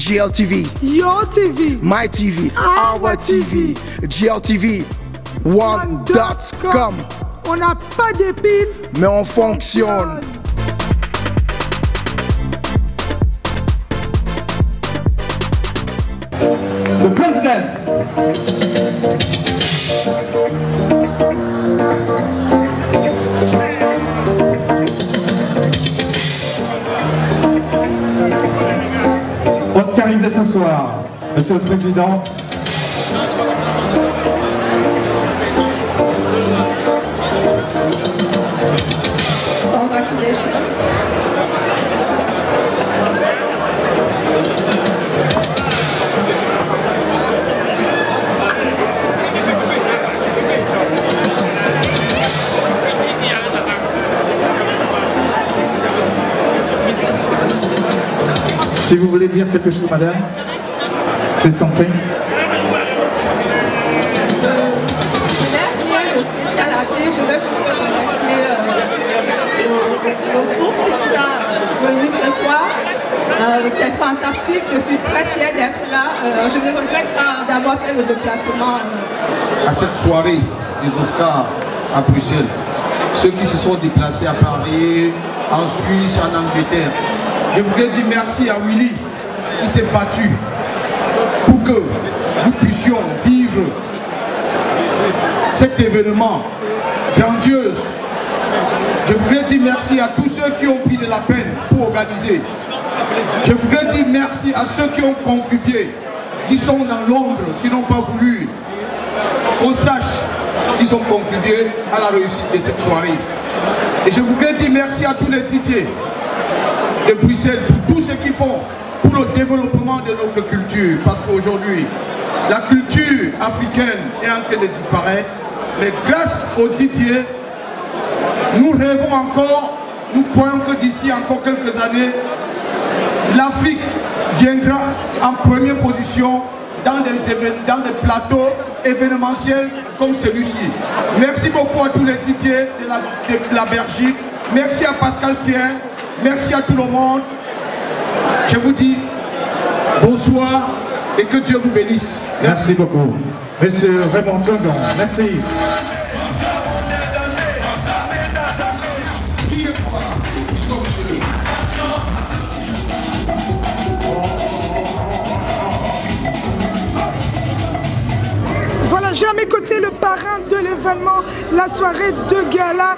GLTV, Your TV, My TV, Our TV, GLTV, One.com. On n'a pas d'épines, mais on fonctionne. Le président. Oscarisé ce soir, Monsieur le Président. Si vous voulez dire quelque chose, madame, je vous en prie. Le spécial AT, je veux juste remercier le groupe qui nous a venus ce soir. C'est fantastique, je suis très fière d'être là. Je me regrette d'avoir fait le déplacement. À cette soirée des Oscars à Bruxelles, ceux qui se sont déplacés à Paris, en Suisse, en Angleterre, je voudrais dire merci à Willy qui s'est battu pour que nous puissions vivre cet événement grandiose. Je voudrais dire merci à tous ceux qui ont pris de la peine pour organiser. Je voudrais dire merci à ceux qui ont contribué, qui sont dans l'ombre, qui n'ont pas voulu qu'on sache qu'ils ont contribué à la réussite de cette soirée. Et je voudrais dire merci à tous les DJ de Bruxelles, pour tout ce qu'ils font pour le développement de notre culture. Parce qu'aujourd'hui, la culture africaine est en train de disparaître. Mais grâce aux DJ, nous rêvons encore, nous croyons que d'ici encore quelques années, l'Afrique viendra en première position dans des plateaux événementiels comme celui-ci. Merci beaucoup à tous les DJ de la Belgique. Merci à Pascal Pierre. Merci à tout le monde. Je vous dis bonsoir et que Dieu vous bénisse. Merci beaucoup. Monsieur Raymond Tongon, merci. Voilà, j'ai à mes côtés le parrain de l'événement, la soirée de gala.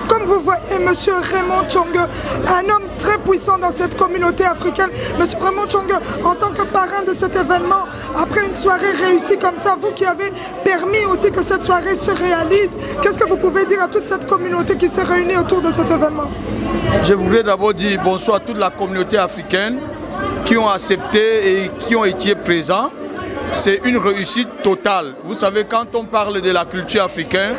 Comme vous voyez, M. Raymond Tchongue, un homme très puissant dans cette communauté africaine. M. Raymond Tchongue, en tant que parrain de cet événement, après une soirée réussie comme ça, vous qui avez permis aussi que cette soirée se réalise, qu'est-ce que vous pouvez dire à toute cette communauté qui s'est réunie autour de cet événement? Je voudrais d'abord dire bonsoir à toute la communauté africaine qui ont accepté et qui ont été présents. C'est une réussite totale. Vous savez, quand on parle de la culture africaine,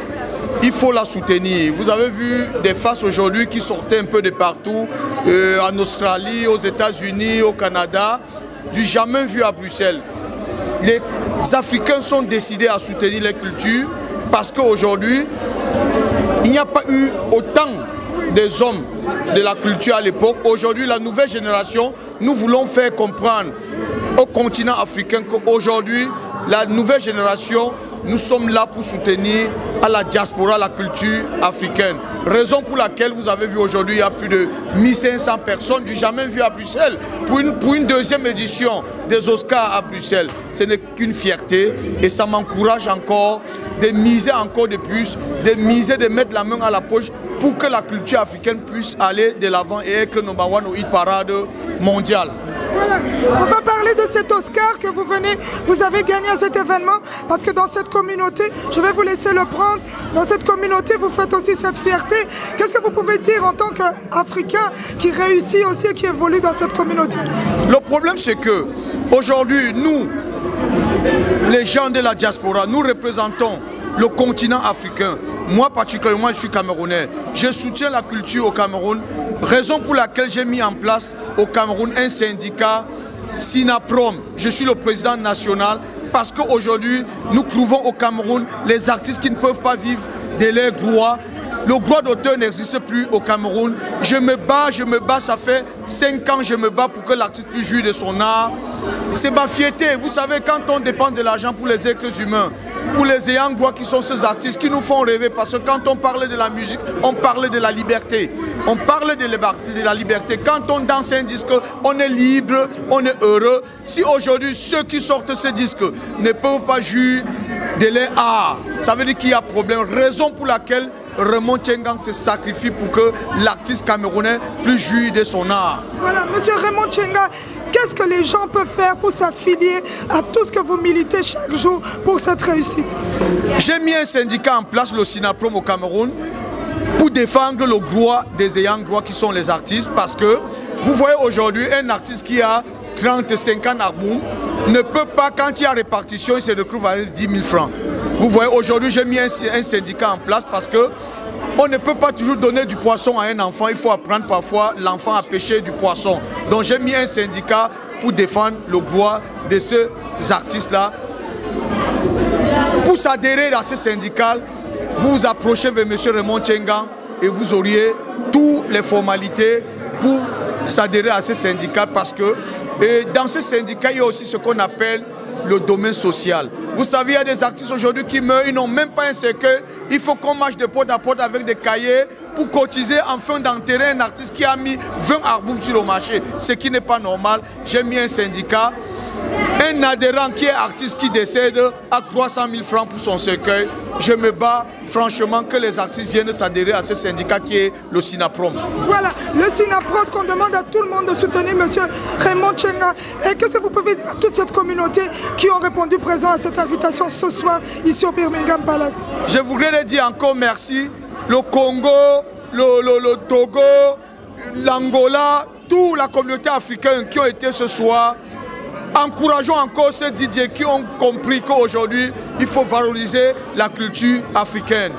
il faut la soutenir. Vous avez vu des faces aujourd'hui qui sortaient un peu de partout, en Australie, aux États-Unis, au Canada, du jamais vu à Bruxelles. Les Africains sont décidés à soutenir les cultures parce qu'aujourd'hui, il n'y a pas eu autant des hommes de la culture à l'époque. Aujourd'hui, la nouvelle génération, nous voulons faire comprendre au continent africain qu'aujourd'hui, la nouvelle génération, nous sommes là pour soutenir à la diaspora, la culture africaine. Raison pour laquelle vous avez vu aujourd'hui, il y a plus de 1500 personnes du jamais vu à Bruxelles pour une deuxième édition des Oscars à Bruxelles. Ce n'est qu'une fierté et ça m'encourage encore de miser encore de plus, de mettre la main à la poche pour que la culture africaine puisse aller de l'avant et être le number one au hit parade mondial. Voilà. On va parler de cet Oscar que vous avez gagné à cet événement, parce que dans cette communauté, je vais vous laisser le prendre, dans cette communauté vous faites aussi cette fierté. Qu'est-ce que vous pouvez dire en tant qu'Africain qui réussit aussi et qui évolue dans cette communauté? Le problème c'est que aujourd'hui, nous, les gens de la diaspora, nous représentons le continent africain. Moi particulièrement, je suis camerounais. Je soutiens la culture au Cameroun, raison pour laquelle j'ai mis en place au Cameroun un syndicat Sinaprom. Je suis le président national parce qu'aujourd'hui, nous trouvons au Cameroun les artistes qui ne peuvent pas vivre de leurs droits Le droit d'auteur n'existe plus au Cameroun. Je me bats, ça fait 5 ans que je me bats pour que l'artiste puisse jouir de son art. C'est ma fierté. Vous savez, quand on dépense de l'argent pour les êtres humains, pour les ayants droit qui sont ces artistes qui nous font rêver, parce que quand on parle de la musique, on parle de la liberté. On parle de la liberté. Quand on danse un disque, on est libre, on est heureux. Si aujourd'hui, ceux qui sortent ce disque ne peuvent pas jouir de leur art, ça veut dire qu'il y a problème. Raison pour laquelle Raymond Tchengang se sacrifie pour que l'artiste camerounais puisse jouir de son art. Voilà, monsieur Raymond Tchengang, qu'est-ce que les gens peuvent faire pour s'affilier à tout ce que vous militez chaque jour pour cette réussite? J'ai mis un syndicat en place, le SINAPROM au Cameroun, pour défendre le droit des ayants droit qui sont les artistes, parce que vous voyez aujourd'hui un artiste qui a 35 ans d'arbum ne peut pas, quand il y a répartition, il se retrouve avec 10 000 francs. Vous voyez, aujourd'hui, j'ai mis un syndicat en place parce que on ne peut pas toujours donner du poisson à un enfant. Il faut apprendre parfois l'enfant à pêcher du poisson. Donc j'ai mis un syndicat pour défendre le droit de ces artistes-là. Pour s'adhérer à ce syndicat, vous vous approchez vers M. Raymond Tchengang et vous auriez toutes les formalités pour s'adhérer à ce syndicat, parce que dans ce syndicat, il y a aussi ce qu'on appelle le domaine social. Vous savez, il y a des artistes aujourd'hui qui meurent, ils n'ont même pas un cercueil. Il faut qu'on marche de porte à porte avec des cahiers pour cotiser afin d'enterrer un artiste qui a mis 20 albums sur le marché, ce qui n'est pas normal. J'ai mis un syndicat. Un adhérent qui est artiste qui décède à 300 000 francs pour son cercueil. Je me bats franchement que les artistes viennent s'adhérer à ce syndicat qui est le SINAPROM. Voilà, le SINAPROM qu'on demande à tout le monde de soutenir M. Raymond Tchengang. Et qu'est-ce que vous pouvez dire à toute cette communauté qui ont répondu présent à cette invitation ce soir ici au Birmingham Palace? Je voudrais dire encore merci. Le Congo, le Togo, l'Angola, toute la communauté africaine qui ont été ce soir. Encourageons encore ces DJ qui ont compris qu'aujourd'hui, il faut valoriser la culture africaine.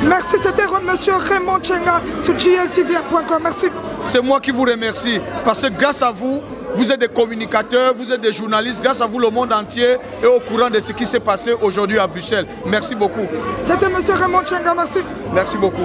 Merci, c'était M. Raymond Tchengang sur GLTV.com. Merci. C'est moi qui vous remercie, parce que grâce à vous, vous êtes des communicateurs, vous êtes des journalistes. Grâce à vous, le monde entier est au courant de ce qui s'est passé aujourd'hui à Bruxelles. Merci beaucoup. C'était M. Raymond Tchengang, merci. Merci beaucoup.